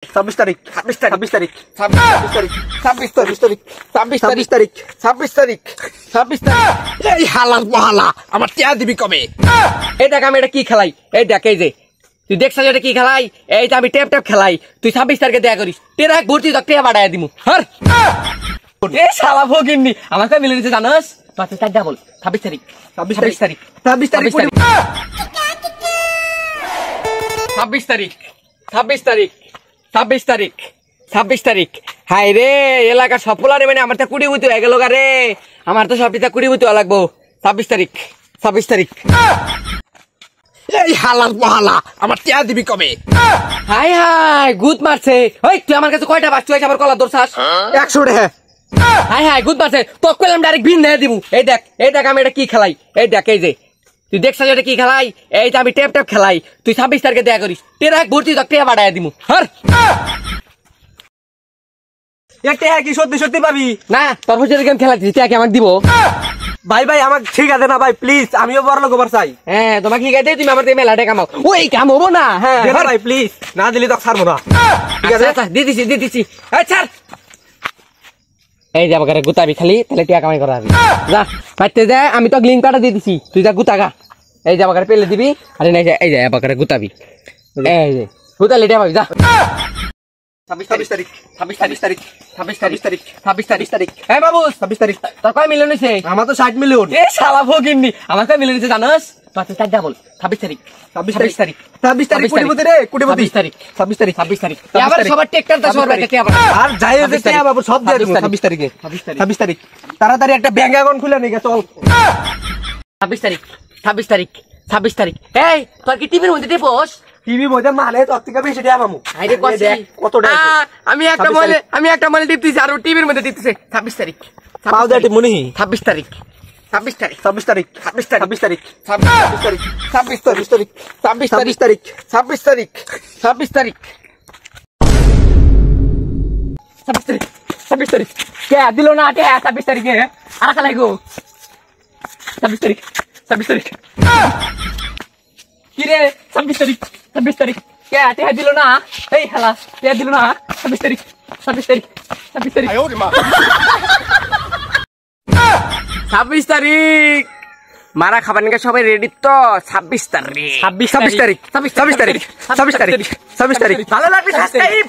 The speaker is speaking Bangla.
26 তারিখ 26 তারিখ 26 তারিখ এই হালাল মহালা আমার টিয়া দিবি কবে? এই দেখ আমি এটা কি খেলাই, এই দেখ এই যে তুই দেখছ এটা কি খেলাই, এইটা আমি টেপ টেপ খেলাই, তুই 26 তারিখে দেয়া করিস, টেরা এক ভর্তি তো টেয়া বাড়াই দিমু। হর এ শালা ভগিন্নি আমাকে মিলে দিতে জানোস, তুই তার যা বল 26 তারিখ 26 তারিখ 26 তারিখ 26 তারিখ 26 তারিখ 26 তারিখ 26 তারিখ। হাই রে এলাকা সফলারে মানে আমার তো 20 বুতি হয়ে গেল রে, আমার তো সবটা 20 বুতি লাগবো। 26 তারিখ 26 তারিখ এই হালাল মহালা আমার টিয়া দিবি কবে? হাই হাই গুদ মারছে। ওই তুই আমার কাছে কয়টা বাস, তুই আবার কলা দরছাস 100 টাকা। হাই হাই গুদ মারছে, তো কইলাম ডাইরেক্ট ভিন দিয়ে দিমু। এই দেখ আমি এটা কি খেলাই, এই দেখ এই যে তুই দেখছ এটা কি খেলাই, এইটা আমি টেপ টেপ খেলাই, তুই 26 তারিখে দেয়া করিস, টেরা এক ভর্তি তো টেয়া বাড়াই দিমু। হর একটা কি সত্যি সত্যি পাবি? না তোর ভুজের গেম খেলাচ্ছিস, তুই আমাকে দিব? ভাই আমাকে ঠিক আছে না ভাই, প্লিজ আমিও বড় লোক হবার চাই। হ্যাঁ তোমাকে লিখে দেই, তুমি আমার থেকে মেলাটা কামাও। ওই কামাবো না। হ্যাঁ ভাই প্লিজ, না দিলে তো ছাড়বো না। ঠিক আছে দিতেছি আচ্ছা এই যাবো করে গুতাবি খালি, তাহলে টিয়া কামাই করা হবে। যা পাইতে যা, আমি তো লিঙ্ক কাটা দিয়ে দিছি, তুই যা গুতাগা। এই যাবো করে পেলে দিবি, আরে নাই এই যাবো করে গুতাবি, এই যে গুতালি টিয়া পাবি। যা 26 তারিখ 26 তারিখ। হ্যাঁ বাবু 26 তারিখ। তোর কয় মিলিয়ন হয়েছে? আমার তো 60 মিলিয়ন। এ শালা ভগিন্নি আমার কয় মিলিয়ন হয়েছে জানোস? তুই তার যা বল 26 তারিখ 26 তারিখ কোটিপতি রে, কোটিপতি। 26 তারিখ আবার সবার টেক্টার দা সবার বাইরে টিয়া আর যাই হচ্ছে টিয়া বাবু সব দিয়ে দেব 26 তারিখে। 26 তারিখ তাড়াতাড়ি একটা ব্যাংক অ্যাকাউন্ট খুলে নিয়ে চল। 26 তারিখ। এই তোর কি টিভির মধ্যে টিপোস? টিভি মধ্যে মানে তোর থেকে বেশি টিয়া পামু। আরে কত টাকা? আমি একটা মোবাইল টিপতেছি আর টিভির মধ্যে টিপতেছে। 26 তারিখ পাও দাটি মনি। 26 তারিখ 26 তারিখ 26 তারিখ 26 তারিখ 26 তারিখ কে দিল না আটে 26 তারিখে আর খালাই গো 26 তারিখ কি রে 26 তারিখ কে আটে দিল না, এই হালা কে দিল না 26 তারিখ আয়ো রে মা 26 তারিখ মারা খাবার নিয়ে সবাই রেডি তো? 26 তারিখ ভালো লাগবে সাবস্ক্রাইব।